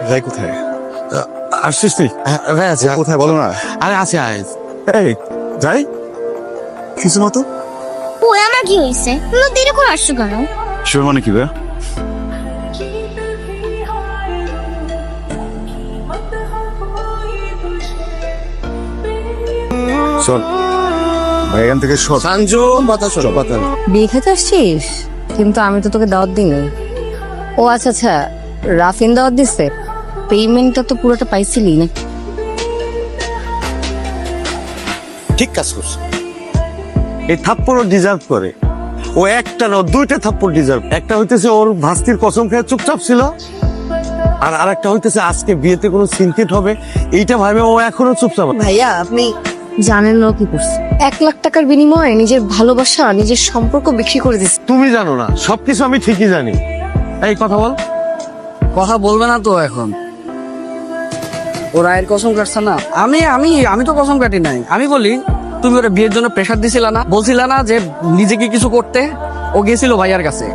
রাই কোথায়? আসছিস নি? ভাই আছে কোথায় বলো না? আরে আছে আইস এই যাই কিছু মতো ওই আমার কি হয়েছে তুমি দেরি করে আসছো কেন? শিওর মানে কি ভাই? শোন ভাই এখান থেকে সর। সঞ্জু কথা শোনো কথা বিয়ে খেতে আসছিস? কিন্তু আমি তো তোকে দাওয়াত দিইনি। ও আচ্ছা আচ্ছা, রাফিন দাওয়াত দিচ্ছে। পেমেন্টটা তো পুরোটা পাইছিলি না? ঠিক কাজ করছে। এই থাপ্পড় ডিজার্ভ করে। ও একটা না দুইটা থাপ্পড় ডিজার্ভ। একটা হইতেছে ওর ভাস্তির কসম খেয়ে চুপচাপ ছিল, আর আরেকটা হইতেছে আজকে বিয়েতে কোনো সিনকেট হবে এইটা ভাবে ও এখনো চুপচাপ। ভাইয়া আপনি জানেন না ও কি করছে? 1,00,000 টাকার বিনিময়ে নিজের ভালোবাসা, নিজের সম্পর্ক বিক্রি করে দিচ্ছে। তুমি জানো না, সবকিছু আমি ঠিকই জানি। এই কথা বল। কথা বলবে না তো এখন? ও রায়ের কসম কাটছে না। আমি আমি আমি তো কসম কাটি নাই। আমি বলি তুমি ওরা বিয়ের জন্য প্রেশার দিছিলা না, বলছিলা না যে নিজেকে কিছু করতে? ও গেছিল ভাইয়ার কাছে,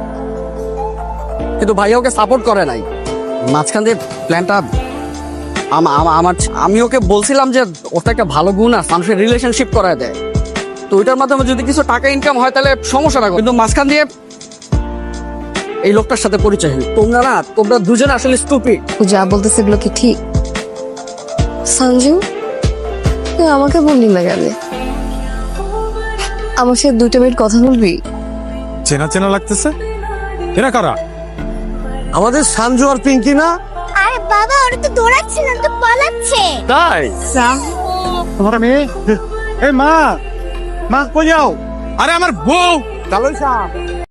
কিন্তু ভাইয়া ওকে সাপোর্ট করে নাই। মাঝখান দিয়ে প্ল্যানটা আমার আমি ওকে বলছিলাম যে ওর তো একটা ভালো গুণ আছে, মানুষের রিলেশনশিপ করায় দেয়, তো ওইটার মাধ্যমে যদি কিছু টাকা ইনকাম হয় তাহলে সমস্যা না। কিন্তু মাঝখান দিয়ে এই লোকটার সাথে পরিচয় হই। তোমরা দুজন আসলে স্টুপিড। ও যা বলতেছে এগুলো কি ঠিক? সঞ্জু, তুই আমাকে বললি না গেলে? আমার সাথে 2 মিনিট কথা বলবি? চেনা চেনা লাগতেছে। এরা কারা? আমাদের সঞ্জু আর পিঙ্কি না? আরে বাবা ওরা তো দৌড়াচ্ছে না, তো পালাচ্ছে। তাই তোমার মেয়ে? এই মা, মা কই যাও? আরে আমার বউ। চালু